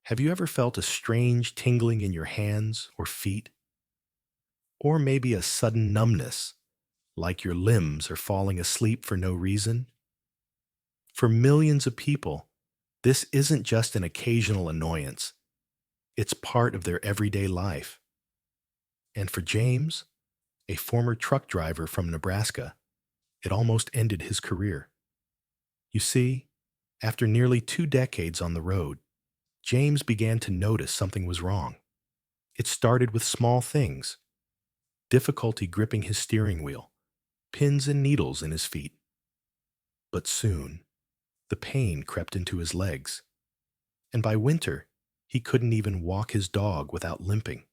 Have you ever felt a strange tingling in your hands or feet? Or maybe a sudden numbness, like your limbs are falling asleep for no reason? For millions of people, this isn't just an occasional annoyance, it's part of their everyday life. And for James, a former truck driver from Nebraska, it almost ended his career. You see, after nearly 2 decades on the road, James began to notice something was wrong. It started with small things: difficulty gripping his steering wheel, pins and needles in his feet. But soon, the pain crept into his legs, and by winter, he couldn't even walk his dog without limping.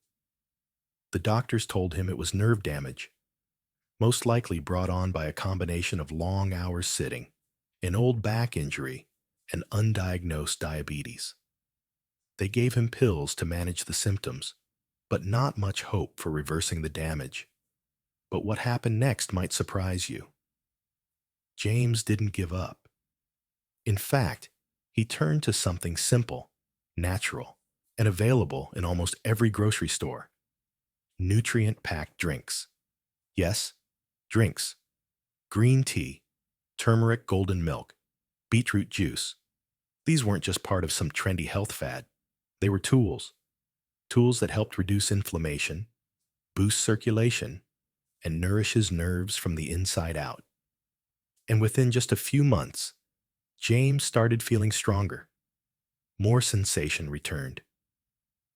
The doctors told him it was nerve damage, most likely brought on by a combination of long hours sitting, an old back injury, and undiagnosed diabetes. They gave him pills to manage the symptoms, but not much hope for reversing the damage. But what happened next might surprise you. James didn't give up. In fact, he turned to something simple, natural, and available in almost every grocery store: nutrient-packed drinks. Yes, drinks. Green tea, turmeric golden milk, beetroot juice. These weren't just part of some trendy health fad. They were tools. Tools that helped reduce inflammation, boost circulation, and nourish his nerves from the inside out. And within just a few months, James started feeling stronger. More sensation returned.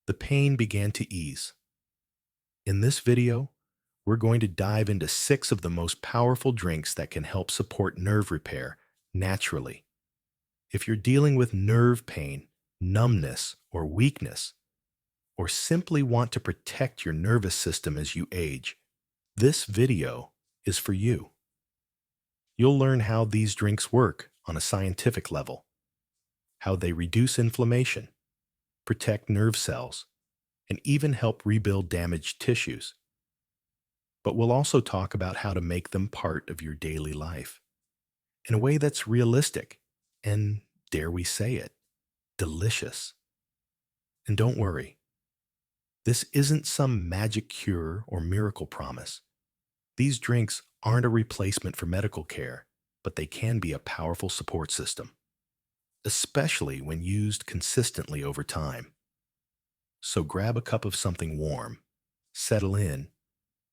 The pain began to ease. In this video, we're going to dive into 6 of the most powerful drinks that can help support nerve repair naturally. If you're dealing with nerve pain, numbness, or weakness, or simply want to protect your nervous system as you age, this video is for you. You'll learn how these drinks work on a scientific level, how they reduce inflammation, protect nerve cells, and even help rebuild damaged tissues. But we'll also talk about how to make them part of your daily life in a way that's realistic and, dare we say it, delicious. And don't worry, this isn't some magic cure or miracle promise. These drinks aren't a replacement for medical care, but they can be a powerful support system, especially when used consistently over time. So grab a cup of something warm, settle in,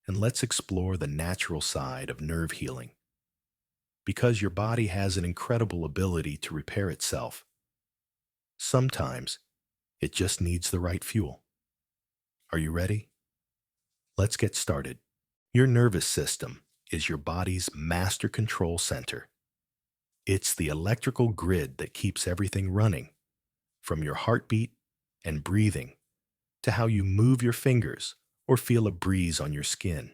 and let's explore the natural side of nerve healing. Because your body has an incredible ability to repair itself. Sometimes it just needs the right fuel. Are you ready? Let's get started. Your nervous system is your body's master control center. It's the electrical grid that keeps everything running, from your heartbeat and breathing to how you move your fingers or feel a breeze on your skin.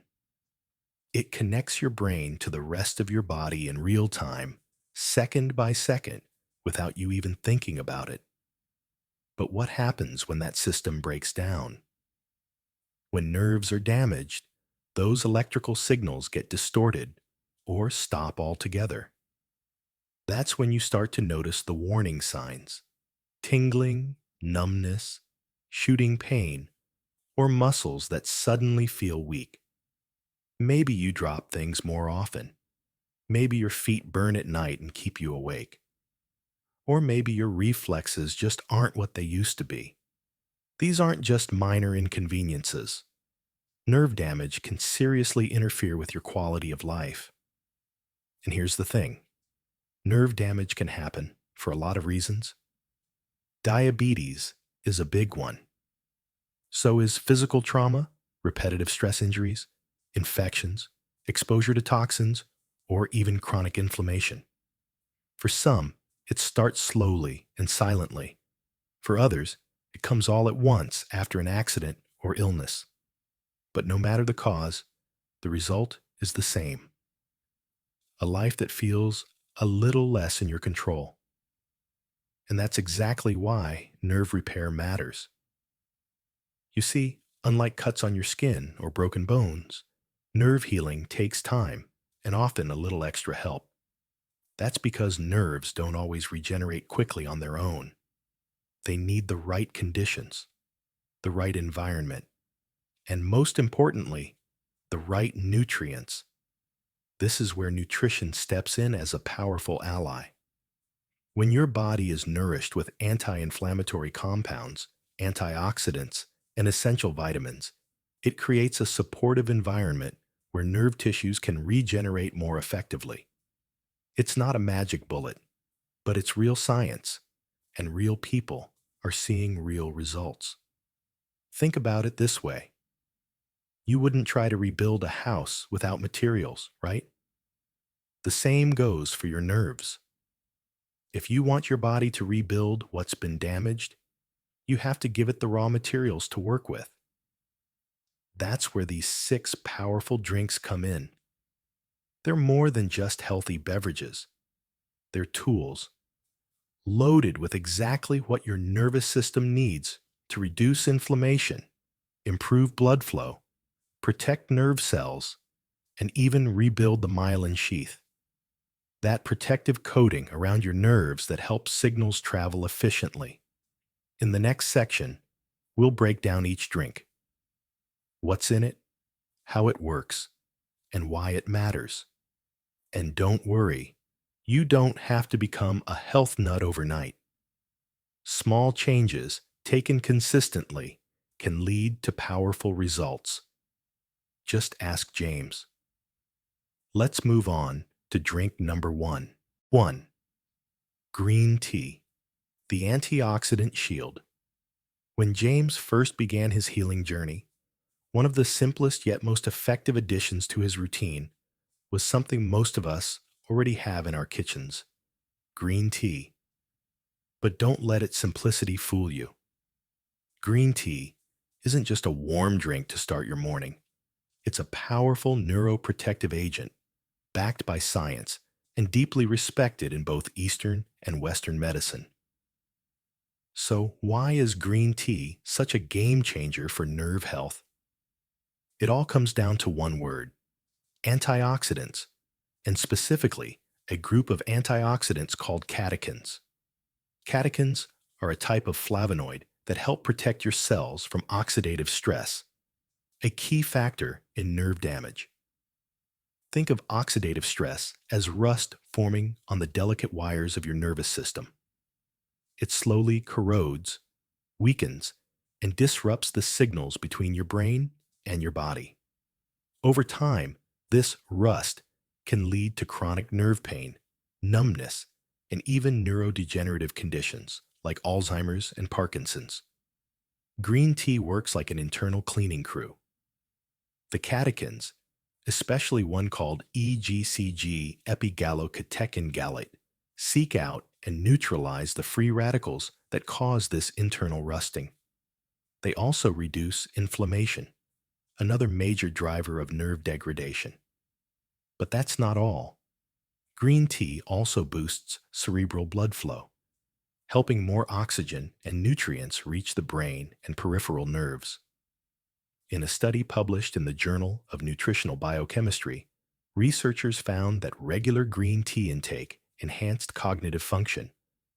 It connects your brain to the rest of your body in real time, second by second, without you even thinking about it. But what happens when that system breaks down? When nerves are damaged, those electrical signals get distorted or stop altogether. That's when you start to notice the warning signs: tingling, numbness, shooting pain, or muscles that suddenly feel weak. Maybe you drop things more often. Maybe your feet burn at night and keep you awake. Or maybe your reflexes just aren't what they used to be. These aren't just minor inconveniences. Nerve damage can seriously interfere with your quality of life. And here's the thing: nerve damage can happen for a lot of reasons. Diabetes is a big one. So is physical trauma, repetitive stress injuries, infections, exposure to toxins, or even chronic inflammation. For some, it starts slowly and silently. For others, it comes all at once after an accident or illness. But no matter the cause, the result is the same: a life that feels a little less in your control. And that's exactly why nerve repair matters. You see, unlike cuts on your skin or broken bones, nerve healing takes time and often a little extra help. That's because nerves don't always regenerate quickly on their own. They need the right conditions, the right environment, and most importantly, the right nutrients. This is where nutrition steps in as a powerful ally. When your body is nourished with anti-inflammatory compounds, antioxidants, and essential vitamins, it creates a supportive environment where nerve tissues can regenerate more effectively. It's not a magic bullet, but it's real science, and real people are seeing real results. Think about it this way. You wouldn't try to rebuild a house without materials, right? The same goes for your nerves. If you want your body to rebuild what's been damaged, you have to give it the raw materials to work with. That's where these 6 powerful drinks come in. They're more than just healthy beverages. They're tools, loaded with exactly what your nervous system needs to reduce inflammation, improve blood flow, protect nerve cells, and even rebuild the myelin sheath. That protective coating around your nerves that helps signals travel efficiently. In the next section, we'll break down each drink, what's in it, how it works, and why it matters. And don't worry, you don't have to become a health nut overnight. Small changes, taken consistently, can lead to powerful results. Just ask James. Let's move on to drink number 1. 1. Green tea, the antioxidant shield. When James first began his healing journey, one of the simplest yet most effective additions to his routine was something most of us already have in our kitchens: green tea. But don't let its simplicity fool you. Green tea isn't just a warm drink to start your morning. It's a powerful neuroprotective agent, backed by science and deeply respected in both Eastern and Western medicine. So why is green tea such a game changer for nerve health? It all comes down to one word: antioxidants, and specifically a group of antioxidants called catechins. Catechins are a type of flavonoid that help protect your cells from oxidative stress, a key factor in nerve damage. Think of oxidative stress as rust forming on the delicate wires of your nervous system. It slowly corrodes, weakens, and disrupts the signals between your brain and your body. Over time, this rust can lead to chronic nerve pain, numbness, and even neurodegenerative conditions like Alzheimer's and Parkinson's. Green tea works like an internal cleaning crew. The catechins, especially one called EGCG epigallocatechin gallate, seek out and neutralize the free radicals that cause this internal rusting. They also reduce inflammation, another major driver of nerve degradation. But that's not all. Green tea also boosts cerebral blood flow, helping more oxygen and nutrients reach the brain and peripheral nerves. In a study published in the Journal of Nutritional Biochemistry, researchers found that regular green tea intake enhanced cognitive function,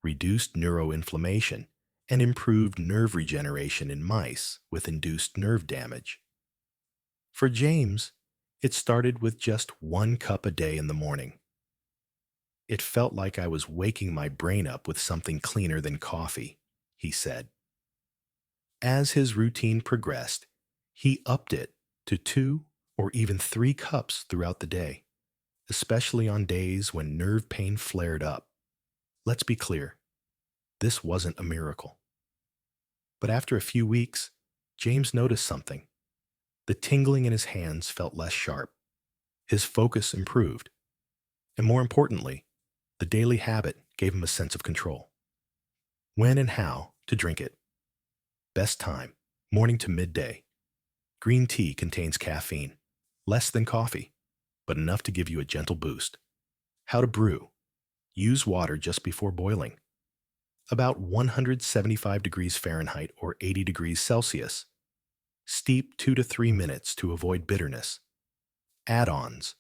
reduced neuroinflammation, and improved nerve regeneration in mice with induced nerve damage. For James, it started with just 1 cup a day in the morning. It felt like I was waking my brain up with something cleaner than coffee, he said. As his routine progressed, he upped it to 2 or even 3 cups throughout the day, especially on days when nerve pain flared up. Let's be clear, this wasn't a miracle. But after a few weeks, James noticed something. The tingling in his hands felt less sharp. His focus improved. And more importantly, the daily habit gave him a sense of control. When and how to drink it. Best time, morning to midday. Green tea contains caffeine, less than coffee, but enough to give you a gentle boost. How to brew. Use water just before boiling. About 175 degrees Fahrenheit or 80 degrees Celsius. Steep 2 to 3 minutes to avoid bitterness. Add-ons.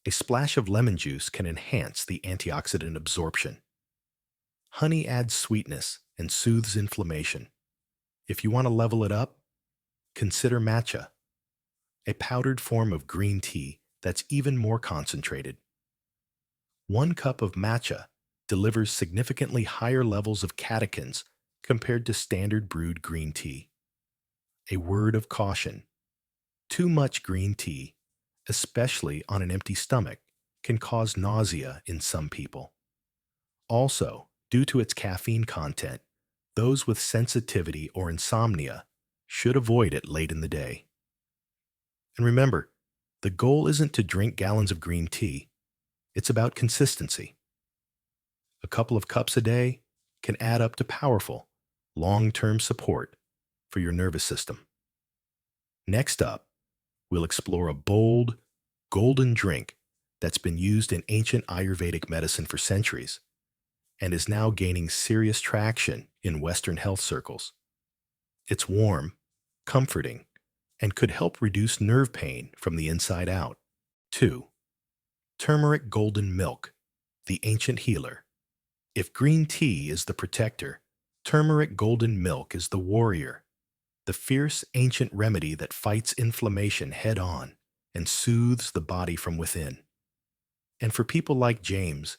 A splash of lemon juice can enhance the antioxidant absorption. Honey adds sweetness and soothes inflammation. If you want to level it up, consider matcha, a powdered form of green tea that's even more concentrated. 1 cup of matcha delivers significantly higher levels of catechins compared to standard brewed green tea. A word of caution: too much green tea, especially on an empty stomach, can cause nausea in some people. Also, due to its caffeine content, those with sensitivity or insomnia should avoid it late in the day. And remember, the goal isn't to drink gallons of green tea, it's about consistency. A couple of cups a day can add up to powerful, long-term support for your nervous system. Next up, we'll explore a bold, golden drink that's been used in ancient Ayurvedic medicine for centuries and is now gaining serious traction in Western health circles. It's warm, comforting, and could help reduce nerve pain from the inside out. 2. Turmeric golden milk, the ancient healer. If green tea is the protector, turmeric golden milk is the warrior, the fierce ancient remedy that fights inflammation head on and soothes the body from within. And for people like James,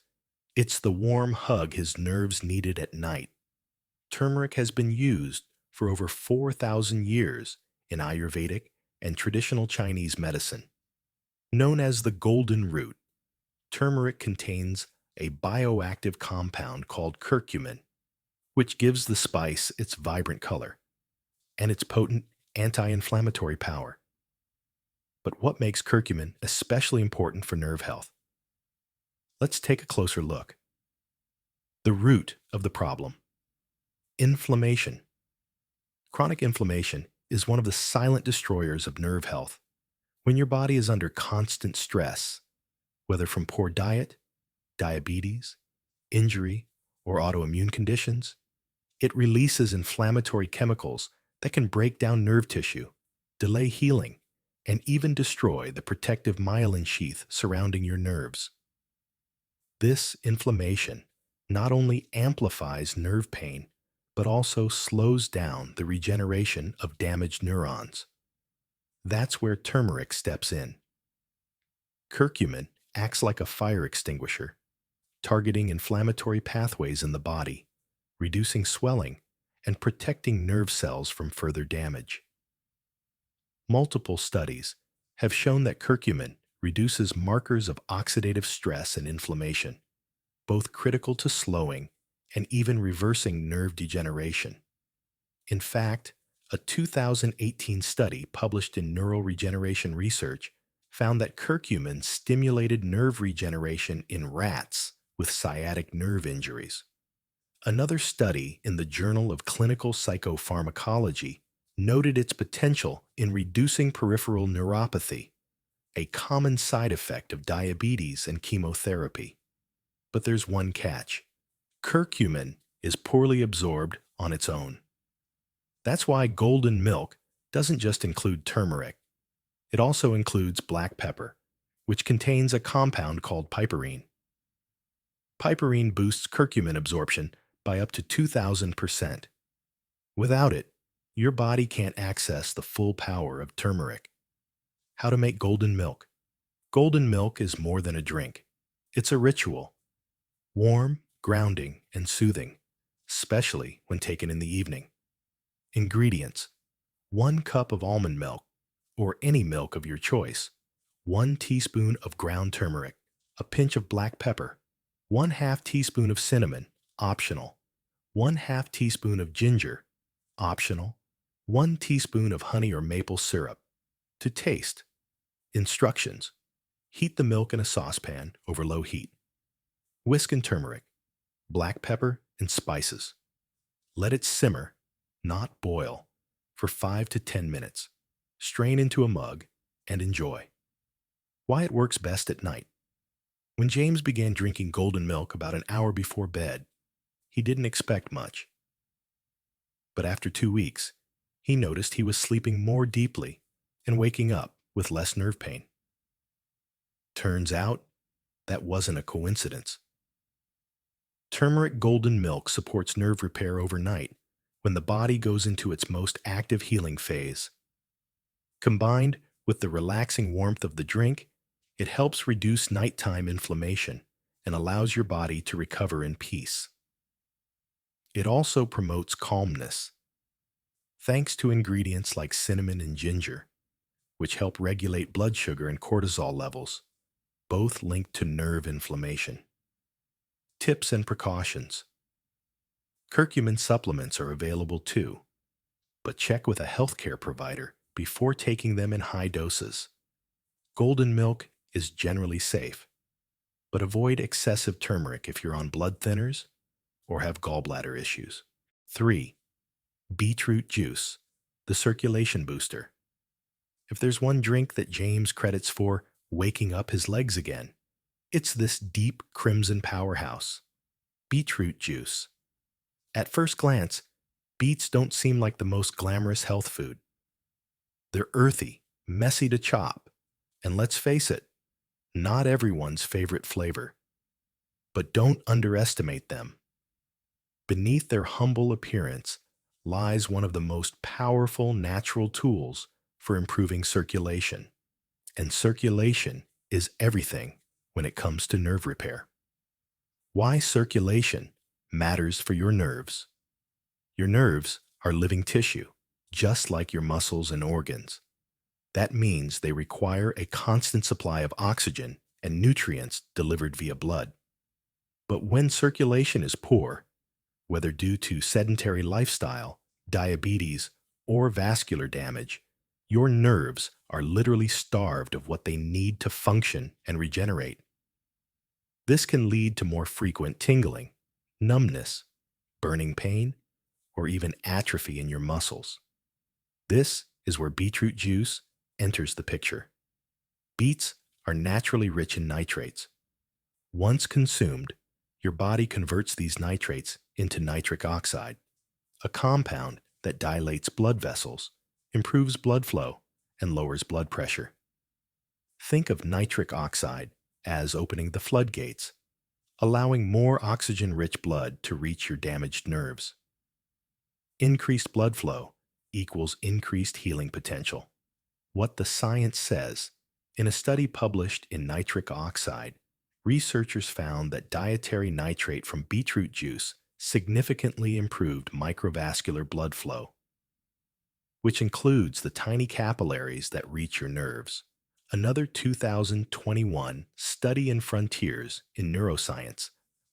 it's the warm hug his nerves needed at night. Turmeric has been used for over 4,000 years in Ayurvedic and traditional Chinese medicine. Known as the golden root, turmeric contains a bioactive compound called curcumin, which gives the spice its vibrant color and its potent anti-inflammatory power. But what makes curcumin especially important for nerve health? Let's take a closer look. The root of the problem: inflammation. Chronic inflammation is one of the silent destroyers of nerve health. When your body is under constant stress, whether from poor diet, diabetes, injury, or autoimmune conditions, it releases inflammatory chemicals that can break down nerve tissue, delay healing, and even destroy the protective myelin sheath surrounding your nerves. This inflammation not only amplifies nerve pain, but also slows down the regeneration of damaged neurons. That's where turmeric steps in. Curcumin acts like a fire extinguisher, targeting inflammatory pathways in the body, reducing swelling, and protecting nerve cells from further damage. Multiple studies have shown that curcumin reduces markers of oxidative stress and inflammation, both critical to slowing and even reversing nerve degeneration. In fact, a 2018 study published in Neuroregeneration Research found that curcumin stimulated nerve regeneration in rats with sciatic nerve injuries. Another study in the Journal of Clinical Psychopharmacology noted its potential in reducing peripheral neuropathy, a common side effect of diabetes and chemotherapy. But there's one catch: curcumin is poorly absorbed on its own. That's why golden milk doesn't just include turmeric. It also includes black pepper, which contains a compound called piperine. Piperine boosts curcumin absorption by up to 2,000%. Without it, your body can't access the full power of turmeric. How to make golden milk? Golden milk is more than a drink. It's a ritual. Warm, grounding, and soothing, especially when taken in the evening. Ingredients: 1 cup of almond milk, or any milk of your choice, 1 teaspoon of ground turmeric, a pinch of black pepper, 1/2 teaspoon of cinnamon, optional, 1/2 teaspoon of ginger, optional, 1 teaspoon of honey or maple syrup. To taste. Instructions: heat the milk in a saucepan over low heat. Whisk in turmeric, black pepper, and spices. Let it simmer, not boil, for 5 to 10 minutes. Strain into a mug and enjoy. Why it works best at night. When James began drinking golden milk about an hour before bed, he didn't expect much. But after 2 weeks, he noticed he was sleeping more deeply and waking up with less nerve pain. Turns out, that wasn't a coincidence. Turmeric golden milk supports nerve repair overnight when the body goes into its most active healing phase. Combined with the relaxing warmth of the drink, it helps reduce nighttime inflammation and allows your body to recover in peace. It also promotes calmness, thanks to ingredients like cinnamon and ginger, which help regulate blood sugar and cortisol levels, both linked to nerve inflammation. Tips and precautions. Curcumin supplements are available too, but check with a healthcare provider before taking them in high doses. Golden milk is generally safe, but avoid excessive turmeric if you're on blood thinners or have gallbladder issues. 3. Beetroot juice, the circulation booster. If there's one drink that James credits for waking up his legs again, it's this deep crimson powerhouse, beetroot juice. At first glance, beets don't seem like the most glamorous health food. They're earthy, messy to chop, and let's face it, not everyone's favorite flavor. But don't underestimate them. Beneath their humble appearance lies one of the most powerful natural tools for improving circulation. And circulation is everything when it comes to nerve repair. Why circulation matters for your nerves. Your nerves are living tissue, just like your muscles and organs. That means they require a constant supply of oxygen and nutrients delivered via blood. But when circulation is poor, whether due to sedentary lifestyle, diabetes, or vascular damage, your nerves are literally starved of what they need to function and regenerate. This can lead to more frequent tingling, numbness, burning pain, or even atrophy in your muscles. This is where beetroot juice enters the picture. Beets are naturally rich in nitrates. Once consumed, your body converts these nitrates into nitric oxide, a compound that dilates blood vessels, improves blood flow, and lowers blood pressure. Think of nitric oxide as opening the floodgates, allowing more oxygen-rich blood to reach your damaged nerves. Increased blood flow equals increased healing potential. What the science says, in a study published in Nitric Oxide, researchers found that dietary nitrate from beetroot juice significantly improved microvascular blood flow, which includes the tiny capillaries that reach your nerves. Another 2021 study in Frontiers in Neuroscience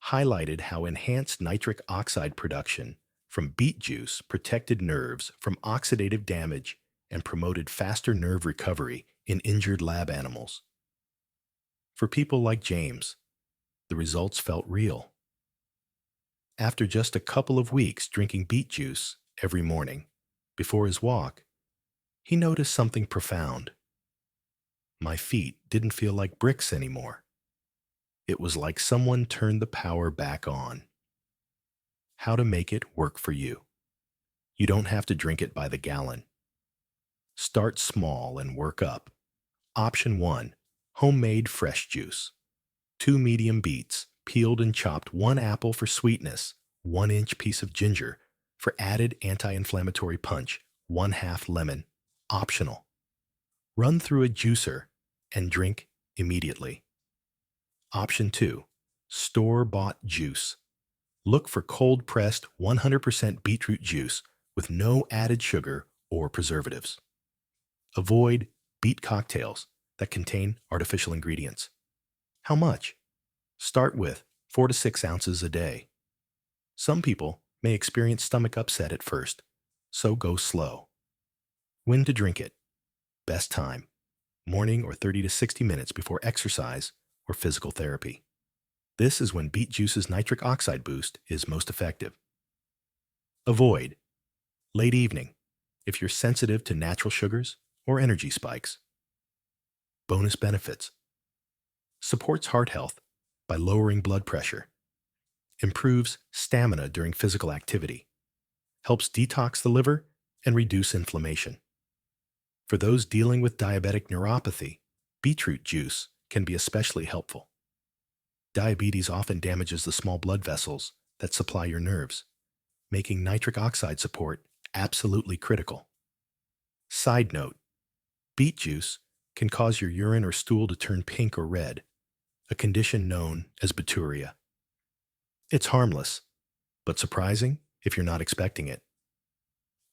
highlighted how enhanced nitric oxide production from beet juice protected nerves from oxidative damage and promoted faster nerve recovery in injured lab animals. For people like James, the results felt real. After just a couple of weeks drinking beet juice every morning before his walk, he noticed something profound. My feet didn't feel like bricks anymore. It was like someone turned the power back on. How to make it work for you. You don't have to drink it by the gallon. Start small and work up. Option 1. Homemade fresh juice. 2 medium beets, peeled and chopped, 1 apple for sweetness, 1-inch piece of ginger for added anti-inflammatory punch, 1/2 lemon, optional. Run through a juicer and drink immediately. Option 2. Store-bought juice. Look for cold-pressed 100% beetroot juice with no added sugar or preservatives. Avoid beet cocktails that contain artificial ingredients. How much? Start with 4 to 6 ounces a day. Some people may experience stomach upset at first, so go slow. When to drink it? Best time: morning or 30 to 60 minutes before exercise or physical therapy. This is when beet juice's nitric oxide boost is most effective. Avoid late evening if you're sensitive to natural sugars or energy spikes. Bonus benefits: supports heart health by lowering blood pressure, improves stamina during physical activity, helps detox the liver and reduce inflammation. For those dealing with diabetic neuropathy, beetroot juice can be especially helpful. Diabetes often damages the small blood vessels that supply your nerves, making nitric oxide support absolutely critical. Side note, beet juice can cause your urine or stool to turn pink or red, a condition known as baturia. It's harmless, but surprising if you're not expecting it.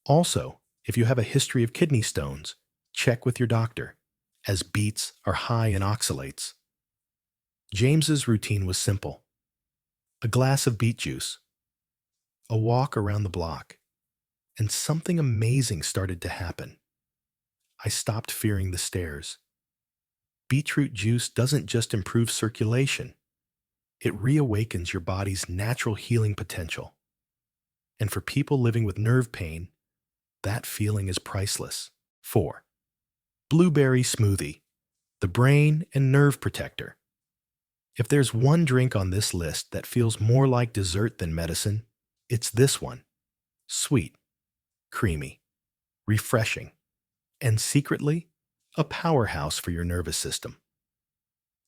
Also, if you have a history of kidney stones, check with your doctor, as beets are high in oxalates. James's routine was simple: a glass of beet juice, a walk around the block, and something amazing started to happen. I stopped fearing the stairs. Beetroot juice doesn't just improve circulation, it reawakens your body's natural healing potential. And for people living with nerve pain, that feeling is priceless. 4. Blueberry smoothie, the brain and nerve protector. If there's one drink on this list that feels more like dessert than medicine, it's this one. Sweet, creamy, refreshing, and secretly, a powerhouse for your nervous system.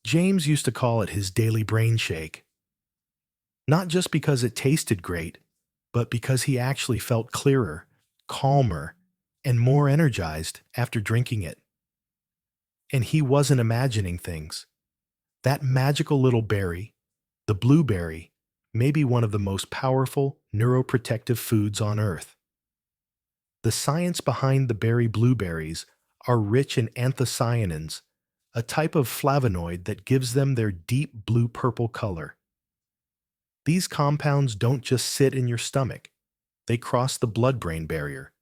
James used to call it his daily brain shake, not just because it tasted great, but because he actually felt clearer, calmer, and more energized after drinking it. And he wasn't imagining things. That magical little berry, the blueberry, may be one of the most powerful neuroprotective foods on Earth. The science behind the berry blueberries are rich in anthocyanins, a type of flavonoid that gives them their deep blue-purple color. These compounds don't just sit in your stomach. They cross the blood-brain barrier,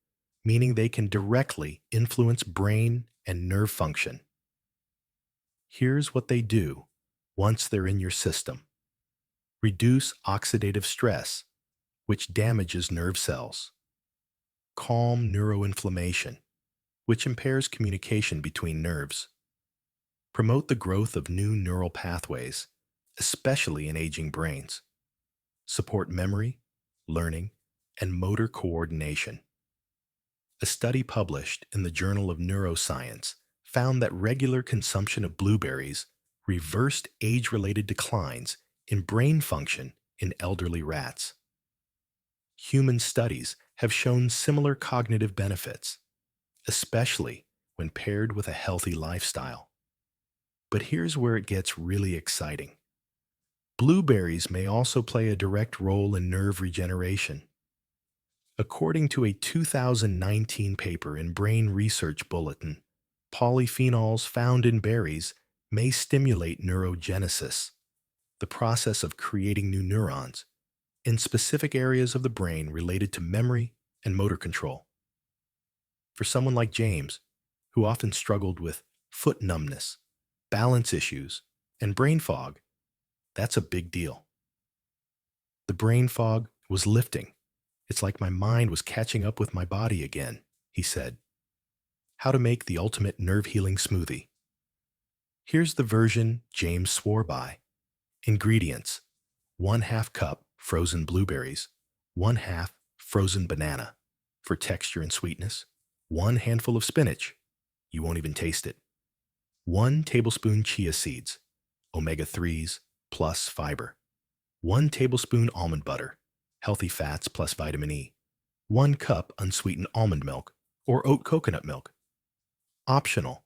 meaning they can directly influence brain and nerve function. Here's what they do once they're in your system. Reduce oxidative stress, which damages nerve cells. Calm neuroinflammation, which impairs communication between nerves. Promote the growth of new neural pathways, especially in aging brains. Support memory, learning, and motor coordination. A study published in the Journal of Neuroscience found that regular consumption of blueberries reversed age-related declines in brain function in elderly rats. Human studies have shown similar cognitive benefits, especially when paired with a healthy lifestyle. But here's where it gets really exciting. Blueberries may also play a direct role in nerve regeneration. According to a 2019 paper in Brain Research Bulletin, polyphenols found in berries may stimulate neurogenesis, the process of creating new neurons, in specific areas of the brain related to memory and motor control. For someone like James, who often struggled with foot numbness, balance issues, and brain fog, that's a big deal. The brain fog was lifting. It's like my mind was catching up with my body again, he said. How to make the ultimate nerve healing smoothie. Here's the version James swore by. Ingredients: 1/2 cup frozen blueberries, 1/2 frozen banana for texture and sweetness, 1 handful of spinach, you won't even taste it, 1 tablespoon chia seeds, omega-3s plus fiber, 1 tablespoon almond butter, healthy fats plus vitamin E, 1 cup unsweetened almond milk or oat coconut milk. Optional: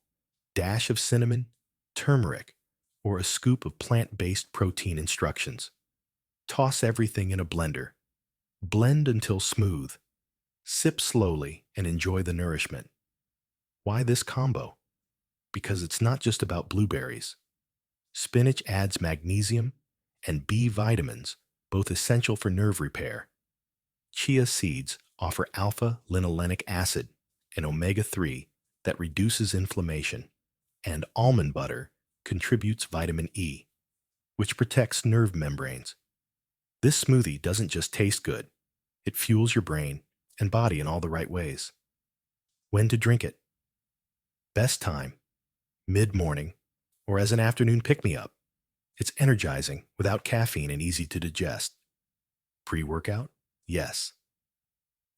dash of cinnamon, turmeric, or a scoop of plant-based protein instructions. Toss everything in a blender. Blend until smooth. Sip slowly and enjoy the nourishment. Why this combo? Because it's not just about blueberries. Spinach adds magnesium and B vitamins, both essential for nerve repair. Chia seeds offer alpha-linolenic acid, an omega-3 that reduces inflammation, and almond butter contributes vitamin E, which protects nerve membranes. This smoothie doesn't just taste good, it fuels your brain and body in all the right ways. When to drink it? Best time: mid-morning, or as an afternoon pick-me-up. It's energizing, without caffeine, and easy to digest. Pre-workout? Yes.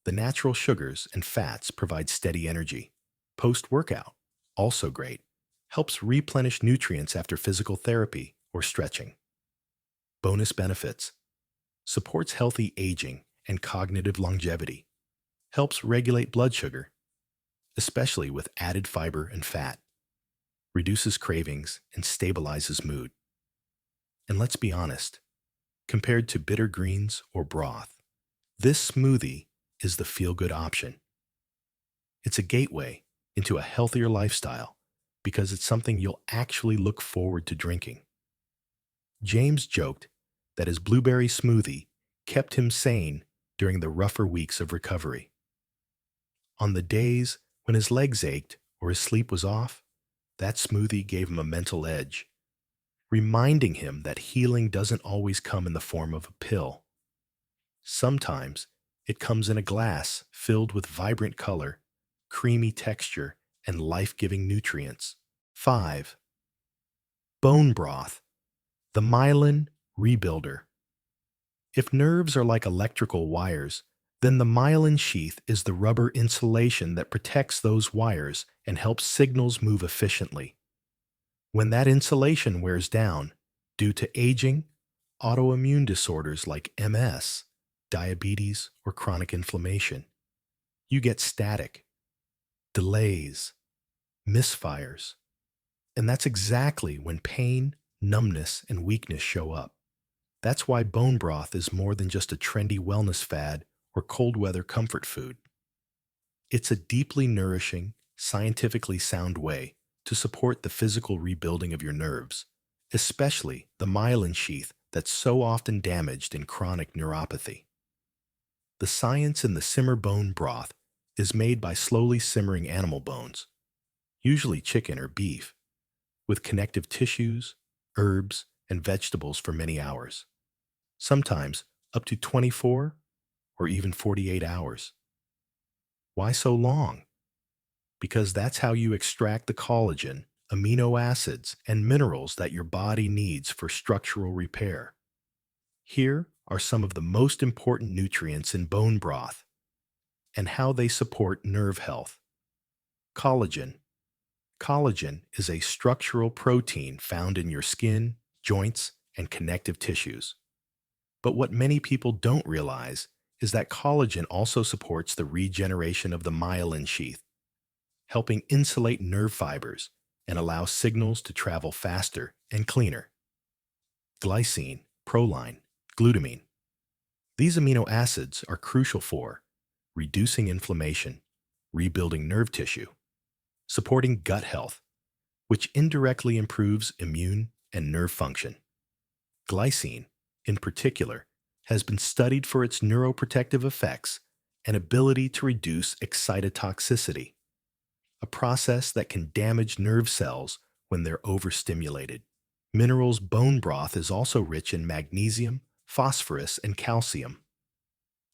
The natural sugars and fats provide steady energy. Post-workout? Also great. Helps replenish nutrients after physical therapy or stretching. Bonus benefits: supports healthy aging and cognitive longevity, helps regulate blood sugar, especially with added fiber and fat, reduces cravings, and stabilizes mood. And let's be honest, compared to bitter greens or broth, this smoothie is the feel-good option. It's a gateway into a healthier lifestyle because it's something you'll actually look forward to drinking. James joked that his blueberry smoothie kept him sane during the rougher weeks of recovery. On the days when his legs ached or his sleep was off, that smoothie gave him a mental edge, reminding him that healing doesn't always come in the form of a pill. Sometimes it comes in a glass filled with vibrant color, creamy texture, and life-giving nutrients. 5. Bone broth, the myelin rebuilder. If nerves are like electrical wires, then the myelin sheath is the rubber insulation that protects those wires and helps signals move efficiently. When that insulation wears down, due to aging, autoimmune disorders like MS, diabetes, or chronic inflammation, you get static, delays, misfires. And that's exactly when pain, numbness, and weakness show up. That's why bone broth is more than just a trendy wellness fad or cold weather comfort food. It's a deeply nourishing, scientifically sound way to support the physical rebuilding of your nerves, especially the myelin sheath that's so often damaged in chronic neuropathy. The science in the simmer bone broth is made by slowly simmering animal bones, usually chicken or beef, with connective tissues, herbs, and vegetables for many hours, sometimes up to 24 or even 48 hours. Why so long? Because that's how you extract the collagen, amino acids, and minerals that your body needs for structural repair. Here are some of the most important nutrients in bone broth and how they support nerve health. Collagen. Collagen is a structural protein found in your skin, joints, and connective tissues. But what many people don't realize is that collagen also supports the regeneration of the myelin sheath, helping insulate nerve fibers and allow signals to travel faster and cleaner. Glycine, proline, glutamine. These amino acids are crucial for reducing inflammation, rebuilding nerve tissue, supporting gut health, which indirectly improves immune and nerve function. Glycine, in particular, has been studied for its neuroprotective effects and ability to reduce excitotoxicity, a process that can damage nerve cells when they're overstimulated. Minerals bone broth is also rich in magnesium, phosphorus, and calcium,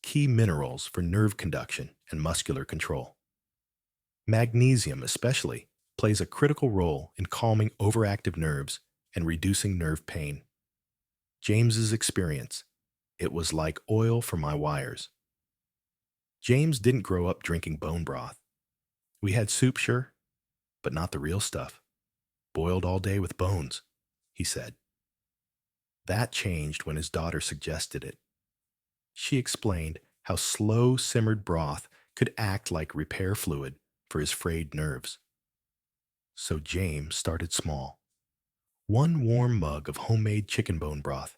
key minerals for nerve conduction and muscular control. Magnesium, especially, plays a critical role in calming overactive nerves and reducing nerve pain. James's experience: it was like oil for my wires. James didn't grow up drinking bone broth. We had soup, sure, but not the real stuff. Boiled all day with bones, he said. That changed when his daughter suggested it. She explained how slow simmered broth could act like repair fluid for his frayed nerves. So James started small. One warm mug of homemade chicken bone broth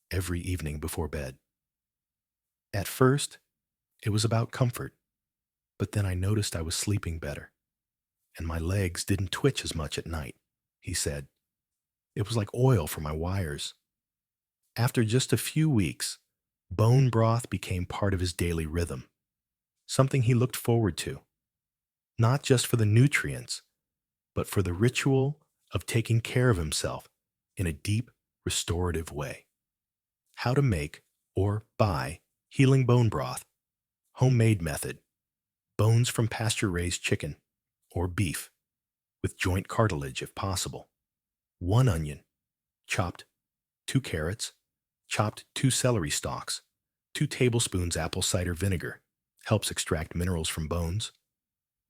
every evening before bed. At first, it was about comfort, but then I noticed I was sleeping better, and my legs didn't twitch as much at night, he said. It was like oil for my wires. After just a few weeks, bone broth became part of his daily rhythm, something he looked forward to, not just for the nutrients, but for the ritual of taking care of himself in a deep, restorative way. How to make or buy healing bone broth. Homemade method: bones from pasture-raised chicken or beef, with joint cartilage if possible. 1 onion, chopped. 2 carrots, chopped. 2 celery stalks. 2 tablespoons apple cider vinegar, helps extract minerals from bones.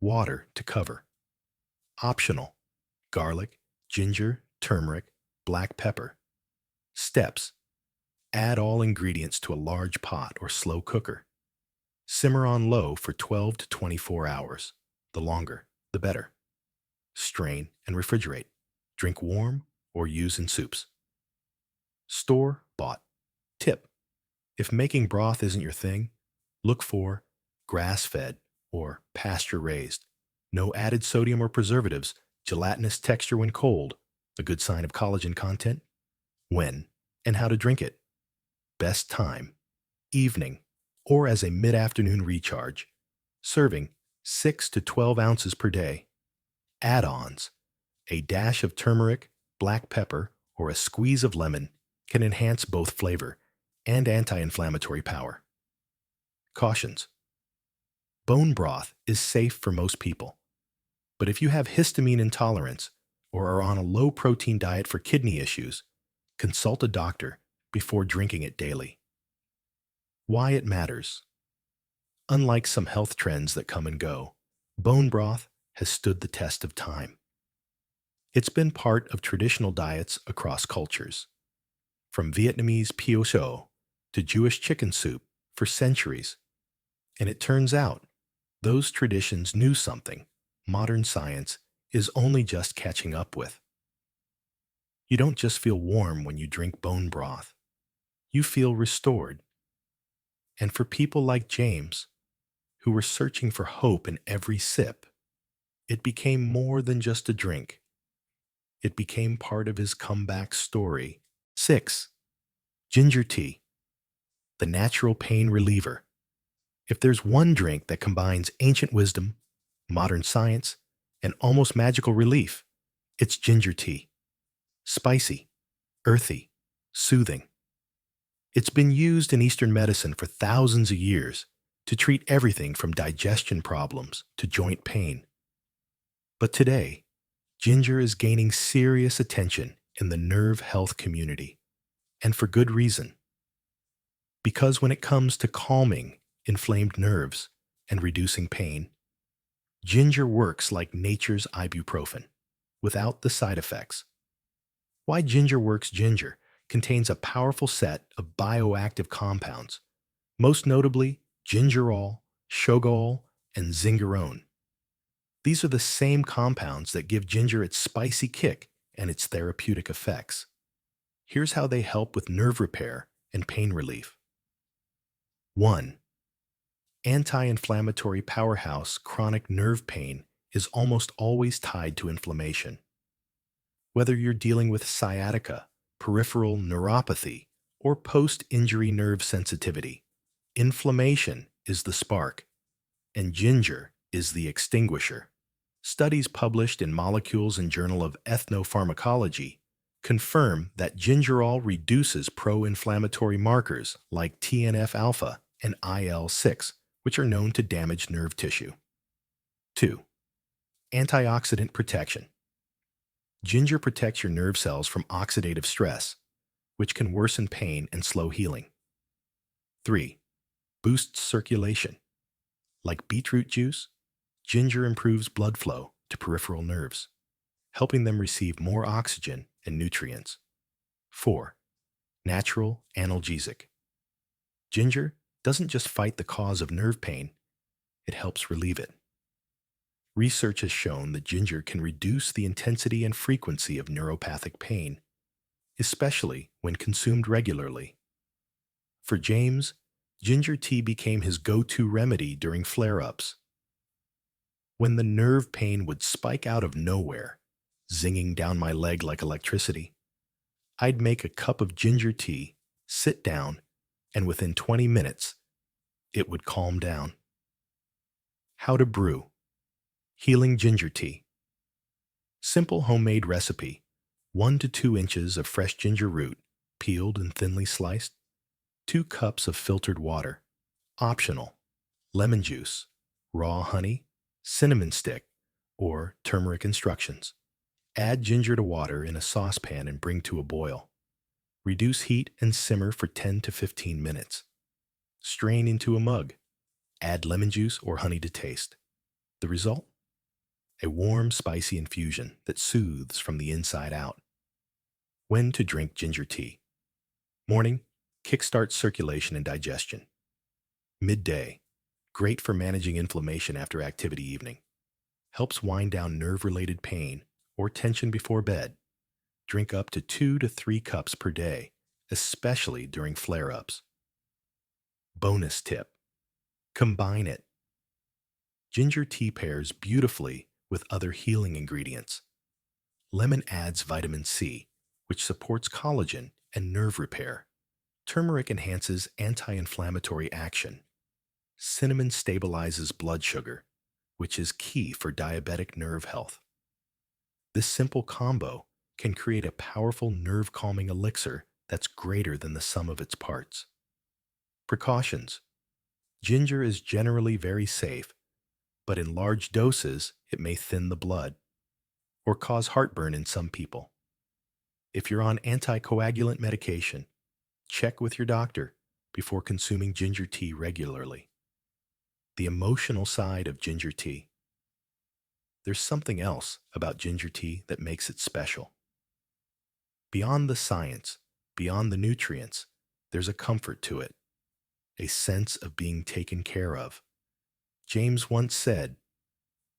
Water to cover. Optional: garlic, ginger, turmeric, black pepper. Steps: Add all ingredients to a large pot or slow cooker. Simmer on low for 12 to 24 hours. The longer, the better. Strain and refrigerate. Drink warm or use in soups. Store bought. Tip: if making broth isn't your thing, look for grass-fed or pasture-raised. No added sodium or preservatives, gelatinous texture when cold, a good sign of collagen content. When and how to drink it. Best time: evening or as a mid-afternoon recharge. Serving 6 to 12 ounces per day. Add-ons: a dash of turmeric, black pepper, or a squeeze of lemon can enhance both flavor and anti-inflammatory power. Cautions: bone broth is safe for most people, but if you have histamine intolerance or are on a low-protein diet for kidney issues, consult a doctor before drinking it daily. Why it matters: unlike some health trends that come and go, bone broth has stood the test of time. It's been part of traditional diets across cultures, from Vietnamese pio sho to Jewish chicken soup for centuries. And it turns out, those traditions knew something modern science is only just catching up with. You don't just feel warm when you drink bone broth. You feel restored. And for people like James, who were searching for hope in every sip, it became more than just a drink. It became part of his comeback story. 6. Ginger tea, the natural pain reliever. If there's one drink that combines ancient wisdom, modern science, and almost magical relief, it's ginger tea. Spicy, earthy, soothing. It's been used in Eastern medicine for thousands of years to treat everything from digestion problems to joint pain. But today, ginger is gaining serious attention in the nerve health community, and for good reason. Because when it comes to calming inflamed nerves and reducing pain, ginger works like nature's ibuprofen, without the side effects. Why Ginger Works Ginger contains a powerful set of bioactive compounds, most notably gingerol, shogol, and zingerone. These are the same compounds that give ginger its spicy kick and its therapeutic effects. Here's how they help with nerve repair and pain relief. 1. Anti-inflammatory powerhouse. Chronic nerve pain is almost always tied to inflammation. Whether you're dealing with sciatica, peripheral neuropathy, or post-injury nerve sensitivity, inflammation is the spark, and ginger is the extinguisher. Studies published in Molecules and Journal of Ethnopharmacology confirm that gingerol reduces pro-inflammatory markers like TNF-alpha and IL-6, which are known to damage nerve tissue. 2. Antioxidant protection. Ginger protects your nerve cells from oxidative stress, which can worsen pain and slow healing. 3. Boosts circulation. Like beetroot juice, ginger improves blood flow to peripheral nerves, helping them receive more oxygen and nutrients. 4. Natural analgesic. Ginger doesn't just fight the cause of nerve pain, it helps relieve it. Research has shown that ginger can reduce the intensity and frequency of neuropathic pain, especially when consumed regularly. For James, ginger tea became his go-to remedy during flare-ups. When the nerve pain would spike out of nowhere, zinging down my leg like electricity, I'd make a cup of ginger tea, sit down, and within 20 minutes, it would calm down. How to brew. Healing ginger tea. Simple homemade recipe: 1 to 2 inches of fresh ginger root, peeled and thinly sliced, 2 cups of filtered water. Optional: lemon juice, raw honey, cinnamon stick, or turmeric instructions. Add ginger to water in a saucepan and bring to a boil. Reduce heat and simmer for 10 to 15 minutes. Strain into a mug. Add lemon juice or honey to taste. The result? A warm, spicy infusion that soothes from the inside out. When to drink ginger tea. Morning, kickstarts circulation and digestion. Midday, great for managing inflammation after activity evening. Helps wind down nerve-related pain or tension before bed. Drink up to 2 to 3 cups per day, especially during flare-ups. Bonus tip: combine it. Ginger tea pairs beautifully with other healing ingredients. Lemon adds vitamin C, which supports collagen and nerve repair. Turmeric enhances anti-inflammatory action. Cinnamon stabilizes blood sugar, which is key for diabetic nerve health. This simple combo can create a powerful nerve-calming elixir that's greater than the sum of its parts. Precautions: ginger is generally very safe, but in large doses it may thin the blood or cause heartburn in some people. If you're on anticoagulant medication, check with your doctor before consuming ginger tea regularly. The emotional side of ginger tea. There's something else about ginger tea that makes it special. Beyond the science, beyond the nutrients, there's a comfort to it, a sense of being taken care of. James once said,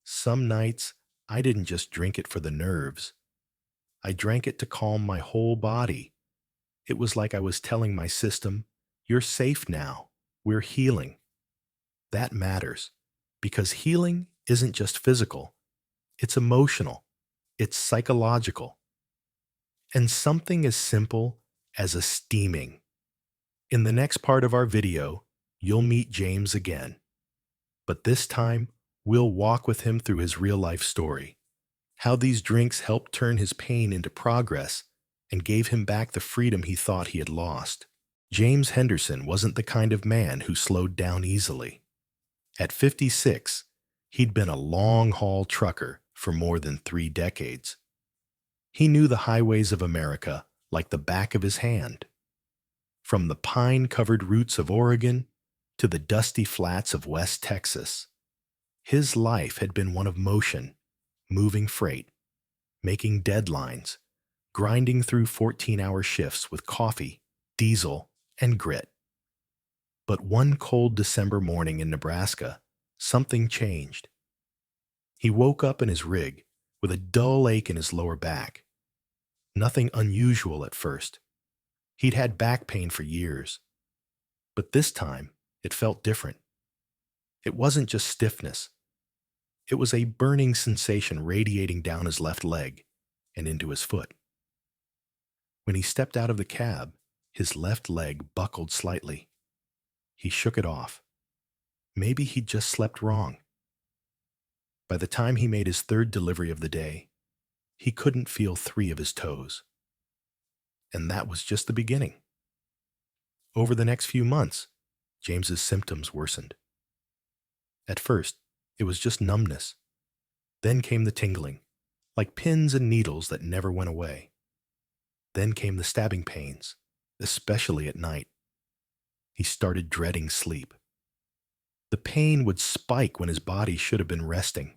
"Some nights I didn't just drink it for the nerves. I drank it to calm my whole body. It was like I was telling my system, 'You're safe now. We're healing.'" That matters, because healing isn't just physical, it's emotional, it's psychological. And something as simple as a steaming. In the next part of our video, you'll meet James again. But this time, we'll walk with him through his real-life story, how these drinks helped turn his pain into progress and gave him back the freedom he thought he had lost. James Henderson wasn't the kind of man who slowed down easily. At 56, he'd been a long-haul trucker for more than 3 decades. He knew the highways of America like the back of his hand. From the pine-covered routes of Oregon to the dusty flats of West Texas, his life had been one of motion, moving freight, making deadlines, grinding through 14-hour shifts with coffee, diesel, and grit. But one cold December morning in Nebraska, something changed. He woke up in his rig with a dull ache in his lower back. Nothing unusual at first. He'd had back pain for years. But this time, it felt different. It wasn't just stiffness. It was a burning sensation radiating down his left leg and into his foot. When he stepped out of the cab, his left leg buckled slightly. He shook it off. Maybe he'd just slept wrong. By the time he made his 3rd delivery of the day, he couldn't feel 3 of his toes. And that was just the beginning. Over the next few months, James's symptoms worsened. At first, it was just numbness. Then came the tingling, like pins and needles that never went away. Then came the stabbing pains, especially at night. He started dreading sleep. The pain would spike when his body should have been resting.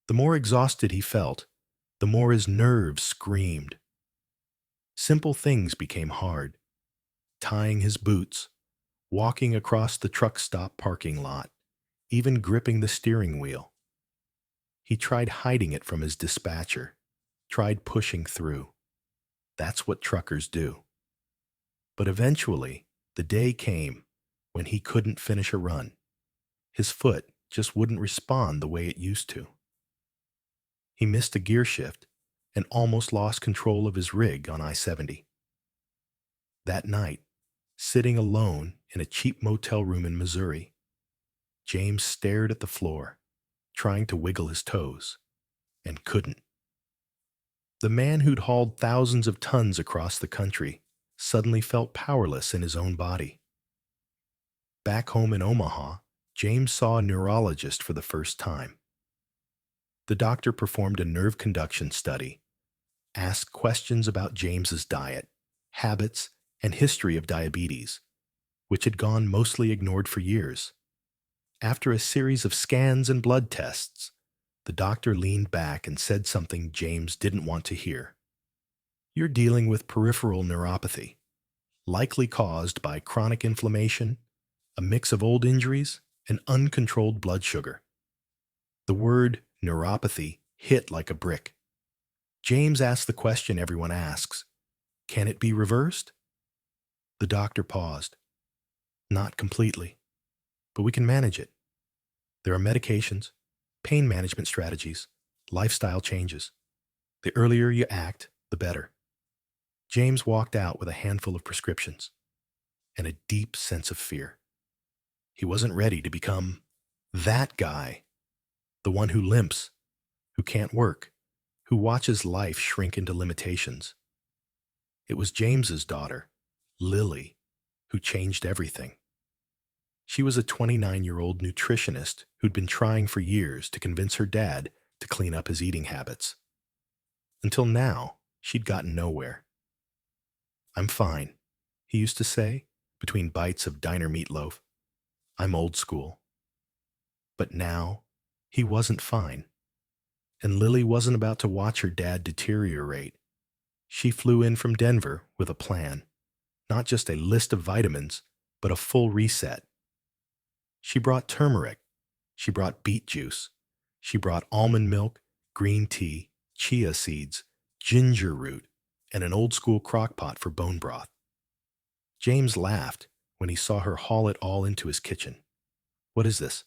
The more exhausted he felt, the more his nerves screamed. Simple things became hard. Tying his boots, walking across the truck stop parking lot, even gripping the steering wheel. He tried hiding it from his dispatcher, tried pushing through. That's what truckers do. But eventually, the day came when he couldn't finish a run. His foot just wouldn't respond the way it used to. He missed a gear shift and almost lost control of his rig on I-70. That night, sitting alone in a cheap motel room in Missouri, James stared at the floor, trying to wiggle his toes, and couldn't. The man who'd hauled thousands of tons across the country suddenly felt powerless in his own body. Back home in Omaha, James saw a neurologist for the first time. The doctor performed a nerve conduction study, asked questions about James's diet, habits, and history of diabetes, which had gone mostly ignored for years. After a series of scans and blood tests, the doctor leaned back and said something James didn't want to hear. "You're dealing with peripheral neuropathy. likely caused by chronic inflammation, a mix of old injuries, and uncontrolled blood sugar. The word neuropathy hit like a brick. James asked the question everyone asks, can it be reversed? The doctor paused. Not completely, but we can manage it. There are medications, pain management strategies, lifestyle changes. The earlier you act, the better. James walked out with a handful of prescriptions and a deep sense of fear. He wasn't ready to become that guy, the one who limps, who can't work, who watches life shrink into limitations. It was James's daughter, Lily, who changed everything. She was a 29-year-old nutritionist who'd been trying for years to convince her dad to clean up his eating habits. Until now, she'd gotten nowhere. I'm fine, he used to say, between bites of diner meatloaf. I'm old school. But now, he wasn't fine. And Lily wasn't about to watch her dad deteriorate. She flew in from Denver with a plan. Not just a list of vitamins, but a full reset. She brought turmeric. She brought beet juice. She brought almond milk, green tea, chia seeds, ginger root, and an old-school crock pot for bone broth. James laughed when he saw her haul it all into his kitchen. What is this?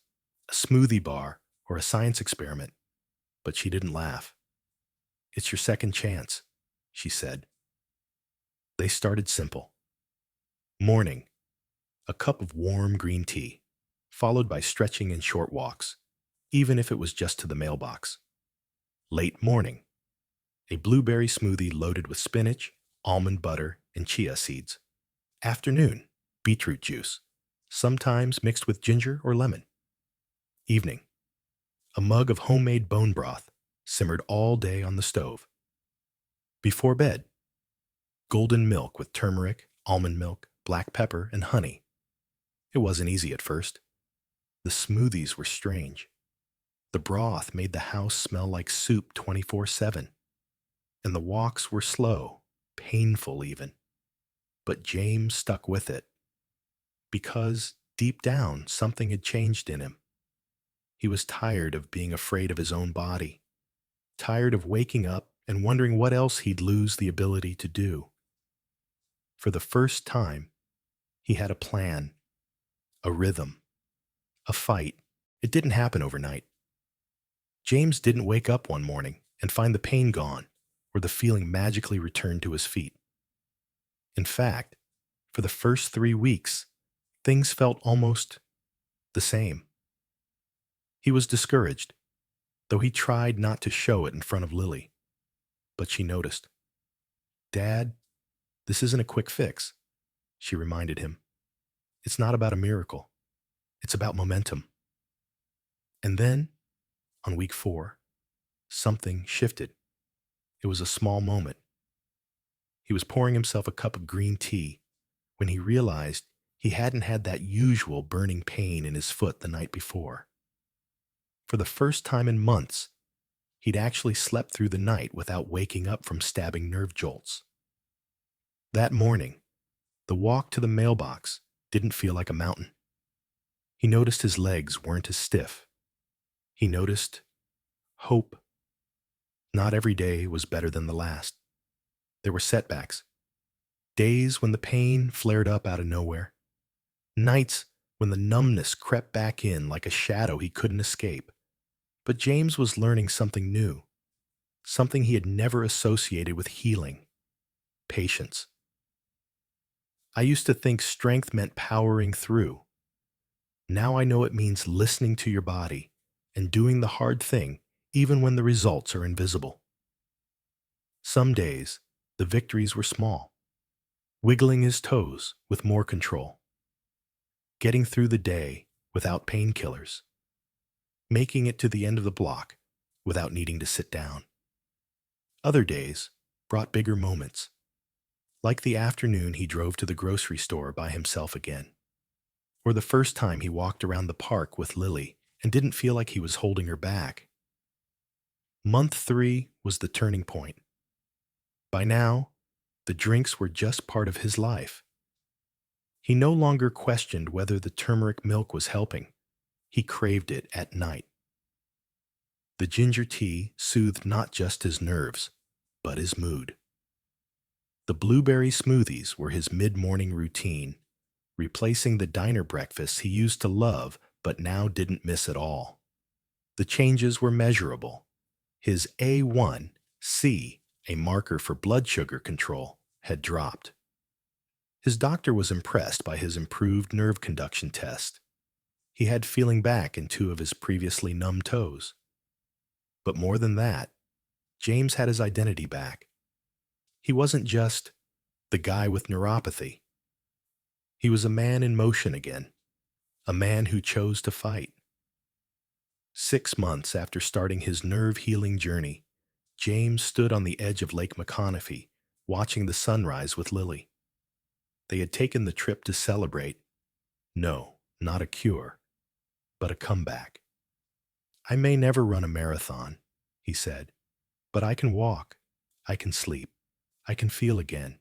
A smoothie bar or a science experiment? But she didn't laugh. It's your second chance, she said. They started simple. Morning, a cup of warm green tea, followed by stretching and short walks, even if it was just to the mailbox. Late morning, a blueberry smoothie loaded with spinach, almond butter, and chia seeds. Afternoon, beetroot juice, sometimes mixed with ginger or lemon. Evening, a mug of homemade bone broth, simmered all day on the stove. Before bed, golden milk with turmeric, almond milk, black pepper, and honey. It wasn't easy at first. The smoothies were strange. The broth made the house smell like soup 24/7. And the walks were slow, painful even. But James stuck with it. Because, deep down, something had changed in him. He was tired of being afraid of his own body. Tired of waking up and wondering what else he'd lose the ability to do. For the first time, he had a plan, a rhythm, a fight. It didn't happen overnight. James didn't wake up one morning and find the pain gone or the feeling magically return to his feet. In fact, for the first 3 weeks, things felt almost the same. He was discouraged, though he tried not to show it in front of Lily. But she noticed. Dad, this isn't a quick fix, she reminded him. It's not about a miracle. It's about momentum. And then, on week 4, something shifted. It was a small moment. He was pouring himself a cup of green tea when he realized he hadn't had that usual burning pain in his foot the night before. For the first time in months, he'd actually slept through the night without waking up from stabbing nerve jolts. That morning, the walk to the mailbox didn't feel like a mountain. He noticed his legs weren't as stiff. He noticed hope. Not every day was better than the last. There were setbacks. Days when the pain flared up out of nowhere. Nights when the numbness crept back in like a shadow he couldn't escape. But James was learning something new. Something he had never associated with healing. Patience. I used to think strength meant powering through. Now I know it means listening to your body and doing the hard thing even when the results are invisible. Some days, the victories were small. Wiggling his toes with more control. Getting through the day without painkillers. Making it to the end of the block without needing to sit down. Other days brought bigger moments. Like the afternoon he drove to the grocery store by himself again. Or the first time he walked around the park with Lily and didn't feel like he was holding her back. Month 3 was the turning point. By now, the drinks were just part of his life, He no longer questioned whether the turmeric milk was helping. He craved it at night. The ginger tea soothed not just his nerves, but his mood. The blueberry smoothies were his mid-morning routine, replacing the diner breakfasts he used to love but now didn't miss at all. The changes were measurable. His A1C, a marker for blood sugar control, had dropped. His doctor was impressed by his improved nerve conduction test. He had feeling back in two of his previously numb toes. But more than that, James had his identity back. He wasn't just the guy with neuropathy. He was a man in motion again, a man who chose to fight. 6 months after starting his nerve-healing journey, James stood on the edge of Lake McConaughey, watching the sunrise with Lily. They had taken the trip to celebrate. No, not a cure, but a comeback. "I may never run a marathon," he said, "but I can walk, I can sleep, I can feel again,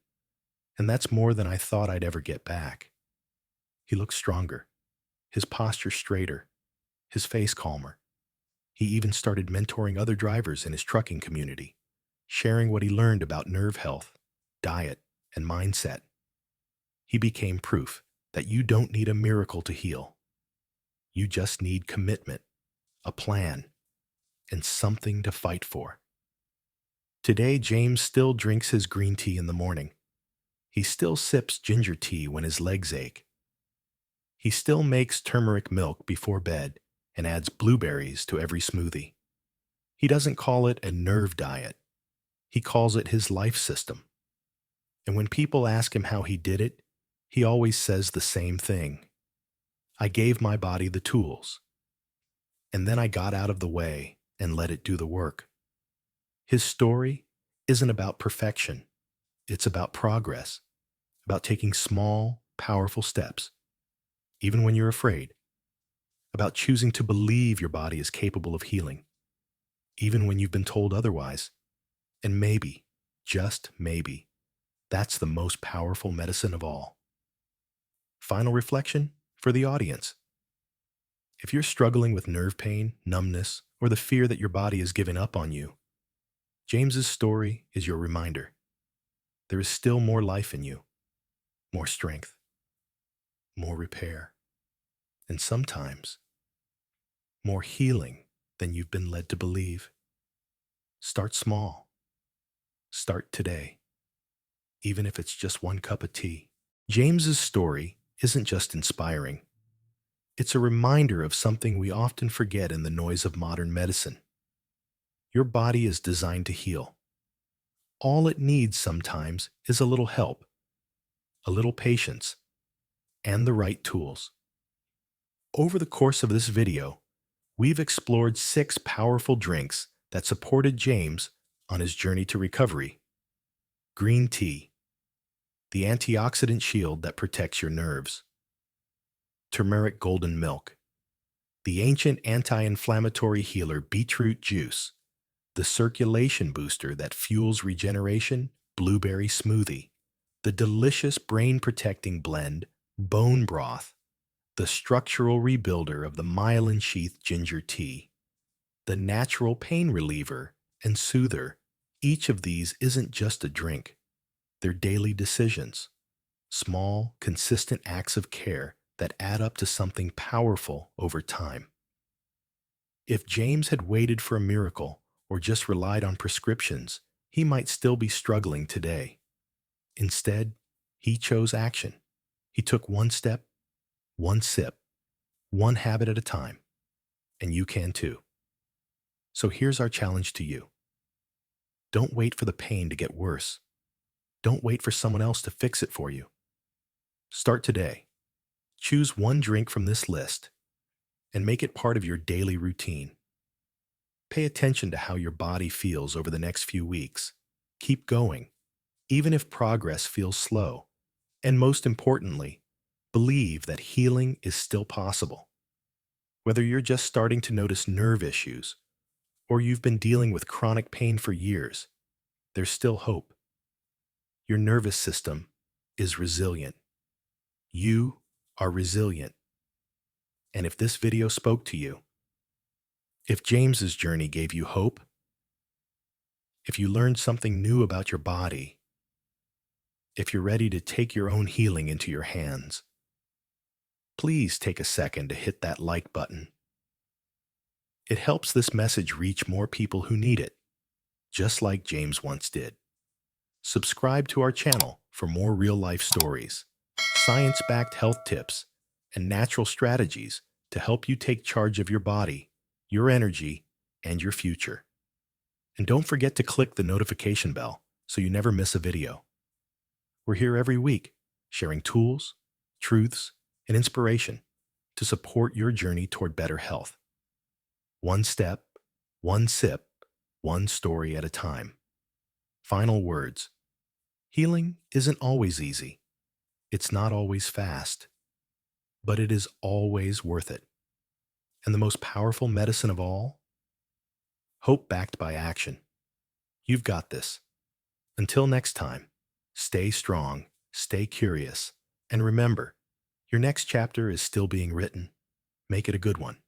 and that's more than I thought I'd ever get back." He looked stronger, his posture straighter, his face calmer. He even started mentoring other drivers in his trucking community, sharing what he learned about nerve health, diet, and mindset. He became proof that you don't need a miracle to heal. You just need commitment, a plan, and something to fight for. Today, James still drinks his green tea in the morning. He still sips ginger tea when his legs ache. He still makes turmeric milk before bed and adds blueberries to every smoothie. He doesn't call it a nerve diet. He calls it his life system. And when people ask him how he did it, he always says the same thing. "I gave my body the tools, and then I got out of the way and let it do the work." His story isn't about perfection. It's about progress, about taking small, powerful steps, even when you're afraid, about choosing to believe your body is capable of healing, even when you've been told otherwise. And maybe, just maybe, that's the most powerful medicine of all. Final reflection for the audience. If you're struggling with nerve pain, numbness, or the fear that your body is giving up on you, James's story is your reminder. There is still more life in you, more strength, more repair, and sometimes more healing than you've been led to believe. Start small. Start today, even if it's just one cup of tea. James's story isn't just inspiring. It's a reminder of something we often forget in the noise of modern medicine. Your body is designed to heal. All it needs sometimes is a little help, a little patience, and the right tools. Over the course of this video, we've explored 6 powerful drinks that supported James on his journey to recovery. Green tea, the antioxidant shield that protects your nerves. Turmeric golden milk, the ancient anti-inflammatory healer beetroot juice, the circulation booster that fuels regeneration, blueberry smoothie, the delicious brain-protecting blend, bone broth, the structural rebuilder of the myelin sheath ginger tea, the natural pain reliever and soother. Each of these isn't just a drink. They're daily decisions, small, consistent acts of care that add up to something powerful over time. If James had waited for a miracle or just relied on prescriptions, he might still be struggling today. Instead, he chose action. He took one step, one sip, one habit at a time, and you can too. So here's our challenge to you. Don't wait for the pain to get worse. Don't wait for someone else to fix it for you. Start today. Choose one drink from this list and make it part of your daily routine. Pay attention to how your body feels over the next few weeks. Keep going, even if progress feels slow. And most importantly, believe that healing is still possible. Whether you're just starting to notice nerve issues or you've been dealing with chronic pain for years, there's still hope. Your nervous system is resilient. You are resilient. And if this video spoke to you, if James's journey gave you hope, if you learned something new about your body, if you're ready to take your own healing into your hands, please take a second to hit that like button. It helps this message reach more people who need it, just like James once did. Subscribe to our channel for more real-life stories, science-backed health tips, and natural strategies to help you take charge of your body, your energy, and your future. And don't forget to click the notification bell so you never miss a video. We're here every week, sharing tools, truths, and inspiration to support your journey toward better health. One step, one sip, one story at a time. Final words. Healing isn't always easy. It's not always fast, but it is always worth it. And the most powerful medicine of all? Hope backed by action. You've got this. Until next time, stay strong, stay curious, and remember, your next chapter is still being written. Make it a good one.